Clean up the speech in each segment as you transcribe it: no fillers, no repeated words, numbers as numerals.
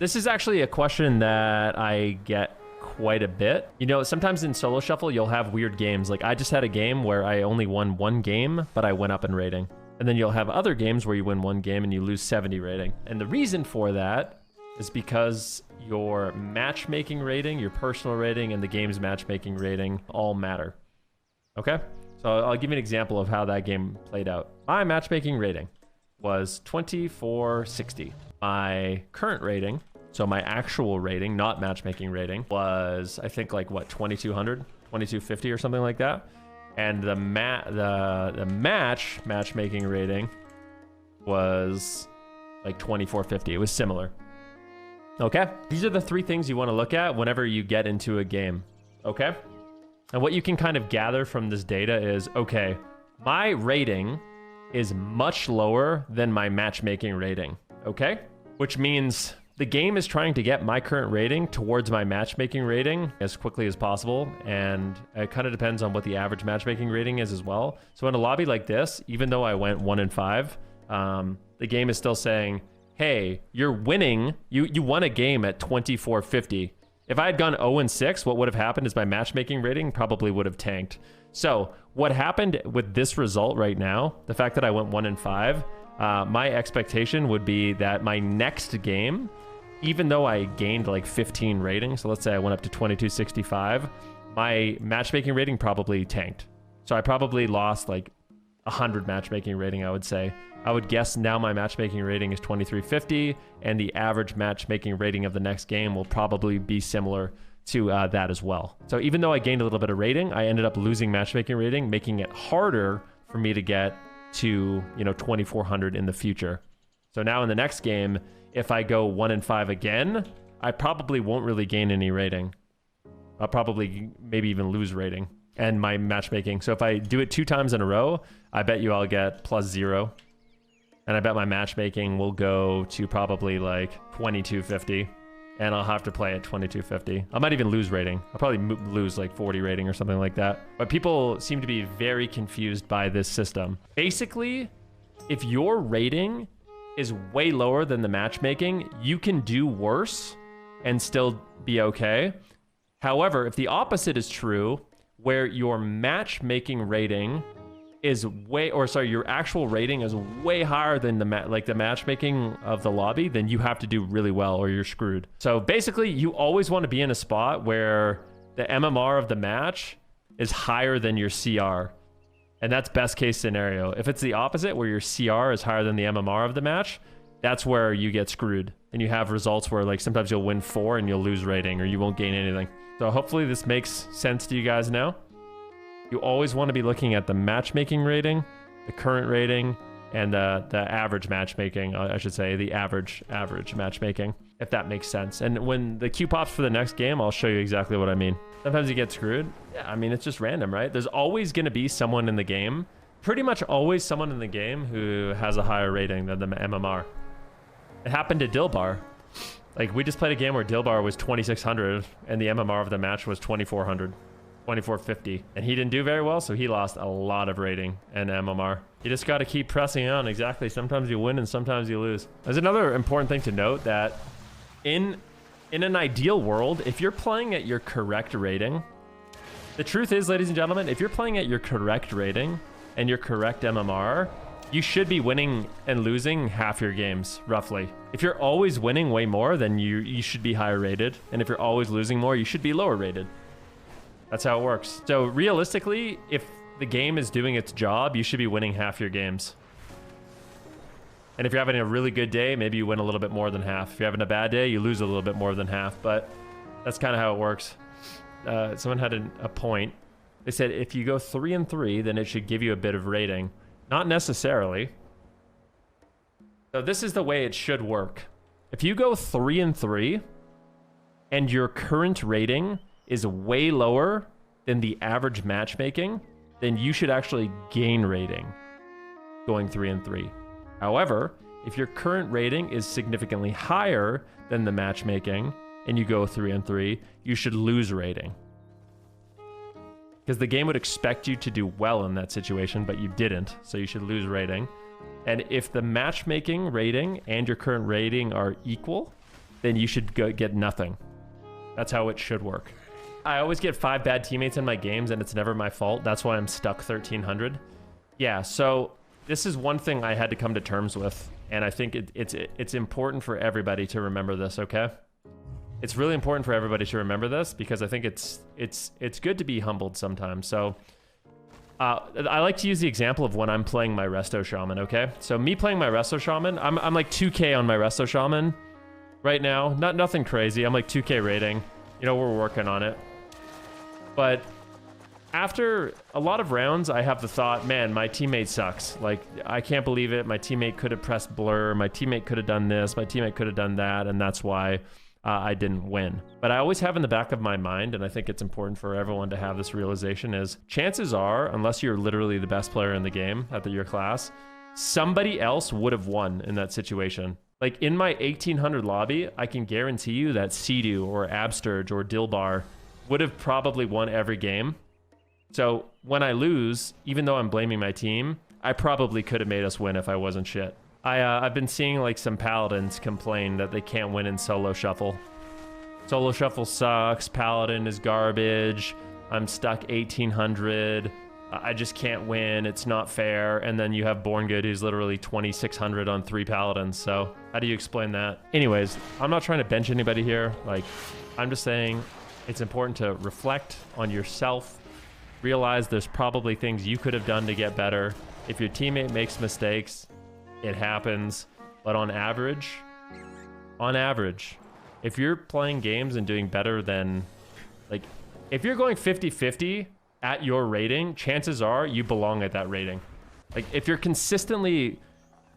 This is actually a question that I get quite a bit. You know, sometimes in solo shuffle, you'll have weird games. Like I just had a game where I only won 1 game, but I went up in rating. And then you'll have other games where you win 1 game and you lose 70 rating. And the reason for that is because your matchmaking rating, your personal rating, and the game's matchmaking rating all matter. Okay? So I'll give you an example of how that game played out. My matchmaking rating was 2460. My current rating, so my actual rating, not matchmaking rating, was I think like what, 2200, 2250 or something like that. And the matchmaking rating was like 2450. It was similar. Okay? These are the 3 things you want to look at whenever you get into a game. Okay? And what you can kind of gather from this data is, okay, my rating is much lower than my matchmaking rating. Okay? Which means the game is trying to get my current rating towards my matchmaking rating as quickly as possible. And it kind of depends on what the average matchmaking rating is as well. So in a lobby like this, even though I went 1 and 5, the game is still saying, hey, you're winning. You won a game at 2450. If I had gone 0 and 6, what would have happened is my matchmaking rating probably would have tanked. So what happened with this result right now, the fact that I went 1 and 5, my expectation would be that my next game, even though I gained like 15 ratings, so let's say I went up to 2265, my matchmaking rating probably tanked. So I probably lost like 100 matchmaking rating, I would say. I would guess now my matchmaking rating is 2350, and the average matchmaking rating of the next game will probably be similar to that as well. So even though I gained a little bit of rating, I ended up losing matchmaking rating, making it harder for me to get to, you know, 2400 in the future. So now in the next game, if I go 1 and 5 again, I probably won't really gain any rating. I'll probably maybe even lose rating and my matchmaking. So if I do it 2 times in a row, I bet you I'll get +0. And I bet my matchmaking will go to probably like 2250. And I'll have to play at 2250. I might even lose rating. I'll probably lose like 40 rating or something like that. But people seem to be very confused by this system. Basically, if your rating is way lower than the matchmaking, you can do worse and still be okay. However, if the opposite is true, where your matchmaking rating is your actual rating is way higher than the matchmaking of the lobby, then you have to do really well or you're screwed. So basically, you always want to be in a spot where the MMR of the match is higher than your CR. And that's best case scenario. If it's the opposite, where your CR is higher than the MMR of the match, that's where you get screwed. And you have results where like sometimes you'll win 4 and you'll lose rating or you won't gain anything. So hopefully this makes sense to you guys now. You always want to be looking at the matchmaking rating, the current rating, and the average matchmaking, I should say, the average matchmaking, if that makes sense. And when the queue pops for the next game, I'll show you exactly what I mean. Sometimes you get screwed. Yeah, I mean, it's just random, right? There's always going to be someone in the game, pretty much always someone in the game who has a higher rating than the MMR. It happened to Dilbar. Like, we just played a game where Dilbar was 2600 and the MMR of the match was 2400. 2450, and he didn't do very well, so he lost a lot of rating and MMR. You just got to keep pressing on. Exactly. Sometimes you win and sometimes you lose. There's another important thing to note, that in an ideal world, if you're playing at your correct rating, the truth is, ladies and gentlemen, if you're playing at your correct rating and your correct MMR, you should be winning and losing half your games, roughly. If you're always winning way more, then you should be higher rated, and if you're always losing more, you should be lower rated. That's how it works. So realistically, if the game is doing its job, you should be winning half your games. And if you're having a really good day, maybe you win a little bit more than half. If you're having a bad day, you lose a little bit more than half. But that's kind of how it works. Someone had a point. They said if you go 3 and 3, then it should give you a bit of rating. Not necessarily. So this is the way it should work. If you go 3 and 3, and your current rating is way lower than the average matchmaking, then you should actually gain rating going 3 and 3. However, if your current rating is significantly higher than the matchmaking and you go 3 and 3, you should lose rating. Because the game would expect you to do well in that situation, but you didn't, so you should lose rating. And if the matchmaking rating and your current rating are equal, then you should go get nothing. That's how it should work. I always get 5 bad teammates in my games, and it's never my fault. That's why I'm stuck 1300. Yeah, so this is one thing I had to come to terms with, and I think it's important for everybody to remember this, okay? It's really important for everybody to remember this, because I think it's good to be humbled sometimes. So I like to use the example of when I'm playing my Resto Shaman, okay? So me playing my Resto Shaman, I'm like 2K on my Resto Shaman right now. Nothing crazy. I'm like 2K rating. You know, we're working on it. But after a lot of rounds, I have the thought, man, my teammate sucks. Like, I can't believe it. My teammate could have pressed blur. My teammate could have done this. My teammate could have done that. And that's why I didn't win. But I always have in the back of my mind, and I think it's important for everyone to have this realization, is chances are, unless you're literally the best player in the game at your class, somebody else would have won in that situation. Like in my 1800 lobby, I can guarantee you that Sea-Doo or Absturge or Dilbar would have probably won every game. So when I lose, even though I'm blaming my team, I probably could have made us win if I wasn't shit. I've been seeing like some paladins complain that they can't win in solo shuffle. Solo shuffle sucks, paladin is garbage, I'm stuck 1800, I just can't win, it's not fair. And then you have Born Good who's literally 2600 on 3 paladins. So how do you explain that? Anyways, I'm not trying to bench anybody here. Like, I'm just saying it's important to reflect on yourself, realize there's probably things you could have done to get better. If your teammate makes mistakes, it happens. But on average, if you're playing games and doing better than, like, if you're going 50-50 at your rating, chances are you belong at that rating. Like, if you're consistently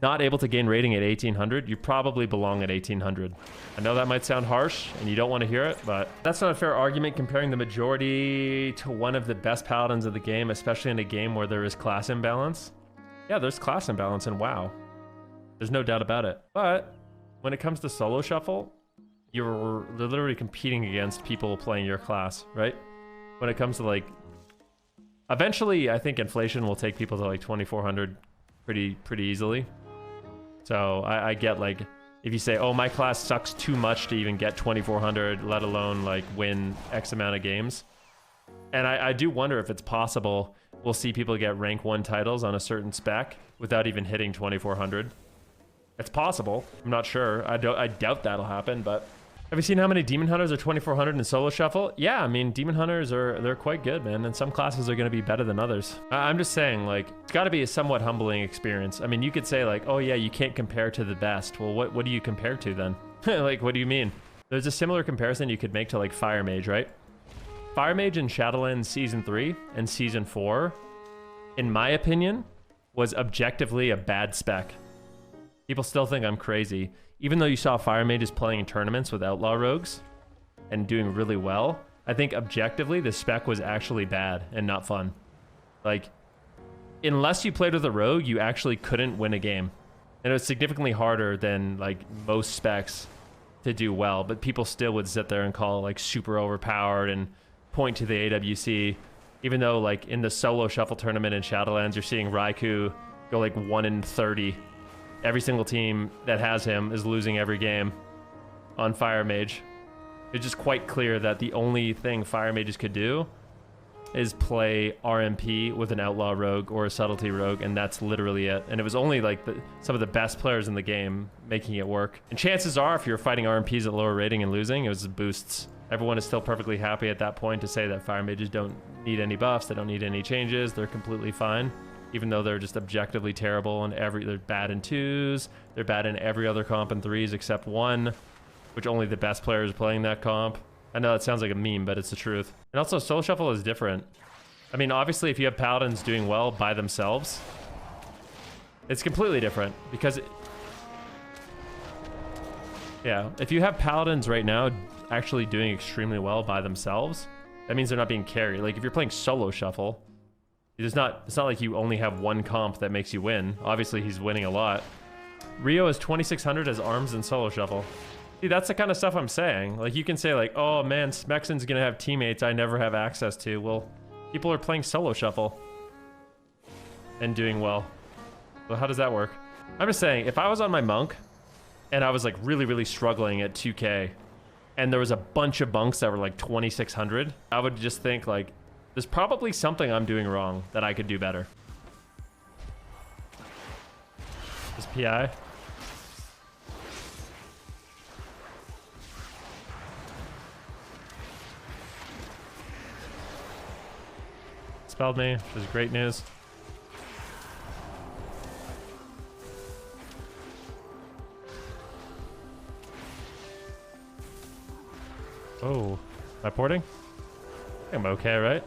not able to gain rating at 1800, you probably belong at 1800. I know that might sound harsh and you don't want to hear it, but that's not a fair argument comparing the majority to one of the best paladins of the game, especially in a game where there is class imbalance. Yeah, there's class imbalance in WoW. There's no doubt about it. But when it comes to solo shuffle, you're literally competing against people playing your class, right? When it comes to like, eventually I think inflation will take people to like 2400 pretty easily. So I get, like, if you say, oh, my class sucks too much to even get 2400, let alone like win X amount of games. And I do wonder if it's possible we'll see people get rank 1 titles on a certain spec without even hitting 2400. It's possible. I'm not sure. I doubt that'll happen, but have you seen how many Demon Hunters are 2400 in solo shuffle? Yeah, I mean, Demon Hunters they're quite good, man, and some classes are going to be better than others. I'm just saying, like, it's got to be a somewhat humbling experience. I mean, you could say like, oh yeah, you can't compare to the best. Well, what do you compare to then? Like, what do you mean? There's a similar comparison you could make to like Fire Mage, right? Fire Mage in Shadowlands Season 3 and Season 4, in my opinion, was objectively a bad spec. People still think I'm crazy. Even though you saw Fire Mages playing in tournaments with Outlaw Rogues and doing really well, I think objectively the spec was actually bad and not fun. Like, unless you played with a rogue, you actually couldn't win a game. And it was significantly harder than like most specs to do well, but people still would sit there and call it like super overpowered and point to the AWC. Even though like in the solo shuffle tournament in Shadowlands, you're seeing Raikou go like 1 in 30. Every single team that has him is losing every game on Fire Mage. It's just quite clear that the only thing Fire Mages could do is play RMP with an Outlaw Rogue or a Subtlety Rogue, and that's literally it. And it was only like some of the best players in the game making it work. And chances are, if you're fighting RMPs at lower rating and losing, it was boosts. Everyone is still perfectly happy at that point to say that Fire Mages don't need any buffs, they don't need any changes, they're completely fine. Even though they're just objectively terrible and they're bad in 2s, they're bad in every other comp in 3s except 1, which only the best players are playing that comp. I know that sounds like a meme, but it's the truth. And also, solo shuffle is different. I mean, obviously, if you have paladins doing well by themselves, it's completely different because, yeah, if you have paladins right now actually doing extremely well by themselves, that means they're not being carried. Like if you're playing solo shuffle, it's not like you only have one comp that makes you win. Obviously, he's winning a lot. Rio is 2600 as arms in solo shuffle. See, that's the kind of stuff I'm saying. Like, you can say, like, oh, man, Smexon's going to have teammates I never have access to. Well, people are playing solo shuffle and doing well. Well, how does that work? I'm just saying, if I was on my monk and I was like really struggling at 2K, and there was a bunch of bunks that were like 2600, I would just think like, there's probably something I'm doing wrong that I could do better. This PI. Spelled me, which is great news. Oh, am I porting? I think I'm okay, right?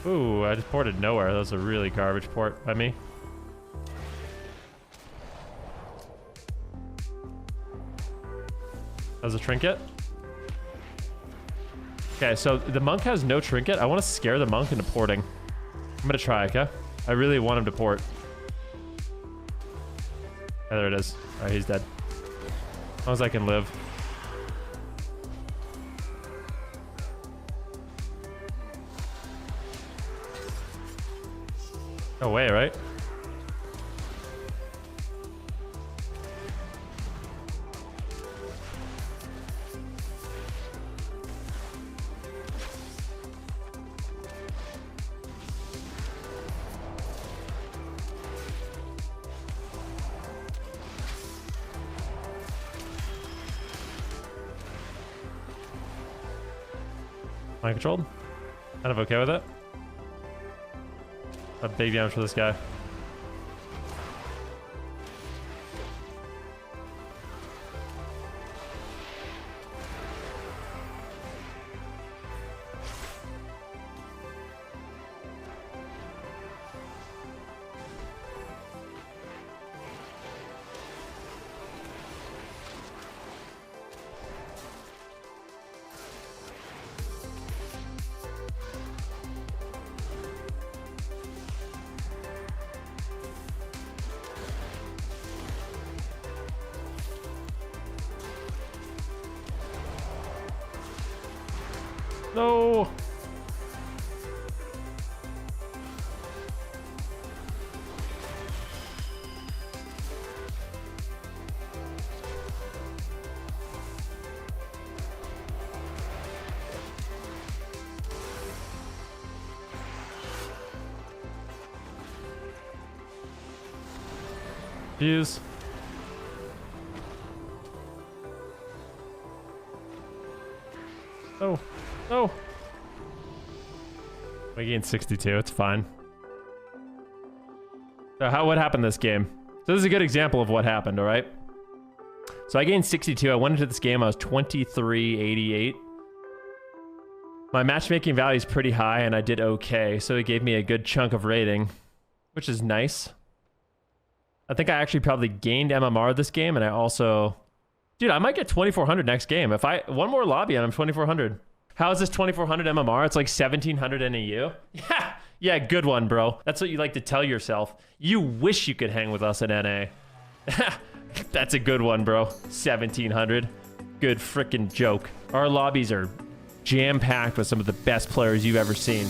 Ooh, I just ported nowhere. That was a really garbage port by me. That was a trinket. Okay, so the monk has no trinket. I want to scare the monk into porting. I'm gonna try, okay? I really want him to port. Oh, there it is. All right, he's dead. As long as I can live. No way, right? Mind controlled? Kind of okay with it. A big damage for this guy. No. Jeez. Oh, no. I gained 62. It's fine. So what happened this game? So this is a good example of what happened, all right? So I gained 62. I went into this game. I was 2388. My matchmaking value is pretty high, and I did okay. So it gave me a good chunk of rating, which is nice. I think I actually probably gained MMR this game, and I also... Dude, I might get 2400 next game. If one more lobby and I'm 2400. How is this 2400 MMR? It's like 1700 NAU. Yeah, yeah, good one, bro. That's what you like to tell yourself. You wish you could hang with us in NA. That's a good one, bro. 1700. Good freaking joke. Our lobbies are jam-packed with some of the best players you've ever seen.